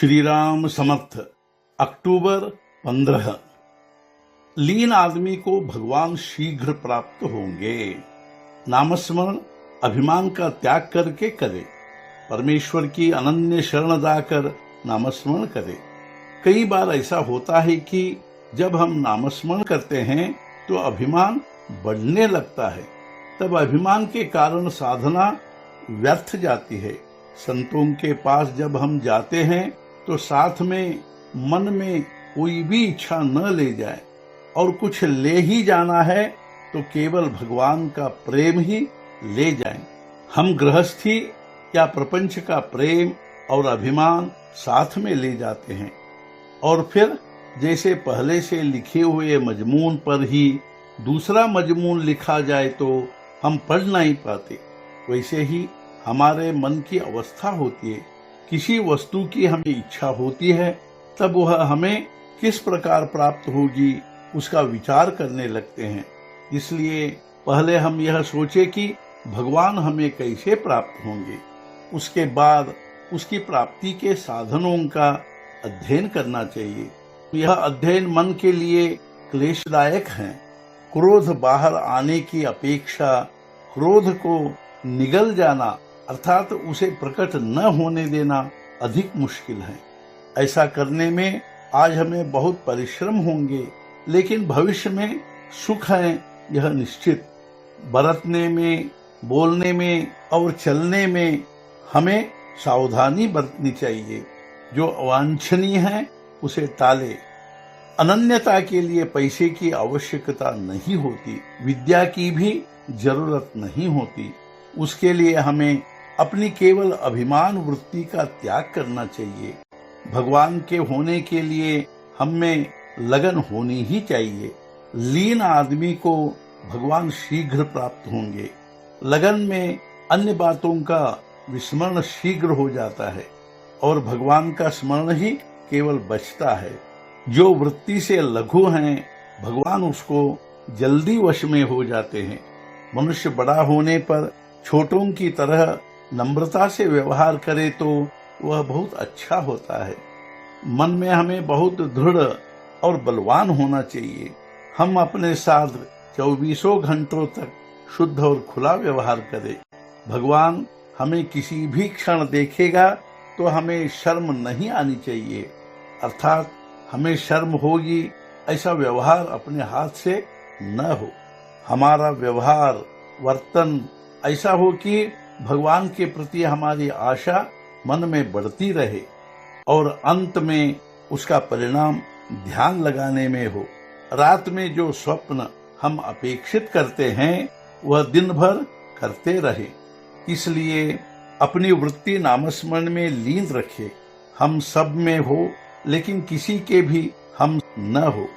श्री राम समर्थ। अक्टूबर 15। लीन आदमी को भगवान शीघ्र प्राप्त होंगे। नामस्मरण अभिमान का त्याग करके करे। परमेश्वर की अनन्य शरण जाकर नामस्मरण करे। कई बार ऐसा होता है कि जब हम नामस्मरण करते हैं तो अभिमान बढ़ने लगता है। तब अभिमान के कारण साधना व्यर्थ जाती है। संतों के पास जब हम जाते हैं तो साथ में मन में कोई भी इच्छा न ले जाए और कुछ ले ही जाना है तो केवल भगवान का प्रेम ही ले जाएं। हम गृहस्थी या प्रपंच का प्रेम और अभिमान साथ में ले जाते हैं और फिर जैसे पहले से लिखे हुए मजमून पर ही दूसरा मजमून लिखा जाए तो हम पढ़ नहीं पाते। वैसे ही हमारे मन की अवस्था होती है। किसी वस्तु की हमें इच्छा होती है तब वह हमें किस प्रकार प्राप्त होगी उसका विचार करने लगते हैं। इसलिए पहले हम यह सोचे कि भगवान हमें कैसे प्राप्त होंगे, उसके बाद उसकी प्राप्ति के साधनों का अध्ययन करना चाहिए। यह अध्ययन मन के लिए क्लेशदायक है। क्रोध बाहर आने की अपेक्षा क्रोध को निगल जाना अर्थात उसे प्रकट न होने देना अधिक मुश्किल है। ऐसा करने में आज हमें बहुत परिश्रम होंगे, लेकिन भविष्य में सुख है यह निश्चित। बरतने में, बोलने में और चलने में हमें सावधानी बरतनी चाहिए। जो अवांछनीय है उसे टाले। अनन्यता के लिए पैसे की आवश्यकता नहीं होती, विद्या की भी जरूरत नहीं होती। उसके लिए हमें अपनी केवल अभिमान वृत्ति का त्याग करना चाहिए। भगवान के होने के लिए हम में लगन होनी ही चाहिए। लीन आदमी को भगवान शीघ्र प्राप्त होंगे। लगन में अन्य बातों का विस्मरण शीघ्र हो जाता है और भगवान का स्मरण ही केवल बचता है। जो वृत्ति से लघु हैं भगवान उसको जल्दी वश में हो जाते हैं। मनुष्य बड़ा होने पर छोटों की तरह नम्रता से व्यवहार करे तो वह बहुत अच्छा होता है। मन में हमें बहुत दृढ़ और बलवान होना चाहिए। हम अपने साथ 24 घंटों तक शुद्ध और खुला व्यवहार करें। भगवान हमें किसी भी क्षण देखेगा तो हमें शर्म नहीं आनी चाहिए, अर्थात हमें शर्म होगी ऐसा व्यवहार अपने हाथ से न हो। हमारा व्यवहार वर्तन ऐसा हो कि भगवान के प्रति हमारी आशा मन में बढ़ती रहे और अंत में उसका परिणाम ध्यान लगाने में हो। रात में जो स्वप्न हम अपेक्षित करते हैं वह दिन भर करते रहे। इसलिए अपनी वृत्ति नामस्मरण में लीन रखे। हम सब में हो लेकिन किसी के भी हम न हो।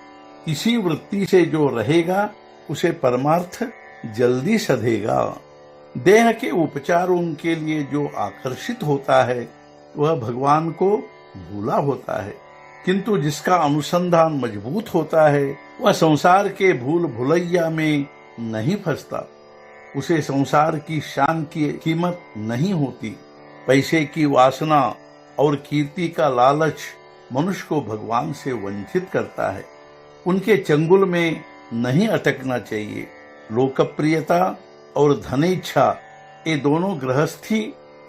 इसी वृत्ति से जो रहेगा उसे परमार्थ जल्दी सधेगा। देह के उपचारों के लिए जो आकर्षित होता है वह भगवान को भूला होता है, किंतु जिसका अनुसंधान मजबूत होता है वह संसार के भूल भुलैया में नहीं फंसता। उसे संसार की शान की कीमत नहीं होती। पैसे की वासना और कीर्ति का लालच मनुष्य को भगवान से वंचित करता है। उनके चंगुल में नहीं अटकना चाहिए। लोकप्रियता और धनेच्छा ये दोनों गृहस्थी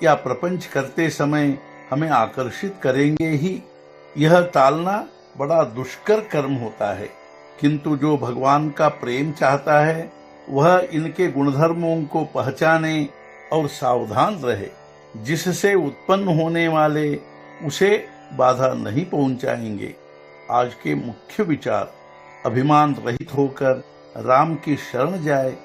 या प्रपंच करते समय हमें आकर्षित करेंगे ही। यह टालना बड़ा दुष्कर कर्म होता है, किंतु जो भगवान का प्रेम चाहता है वह इनके गुणधर्मों को पहचाने और सावधान रहे, जिससे उत्पन्न होने वाले उसे बाधा नहीं पहुंचाएंगे। आज के मुख्य विचार: अभिमान रहित होकर राम की शरण जाए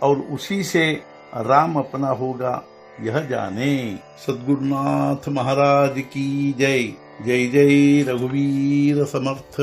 और उसी से राम अपना होगा यह जाने। सद्गुरुनाथ महाराज की जय। जय जय रघुवीर समर्थ।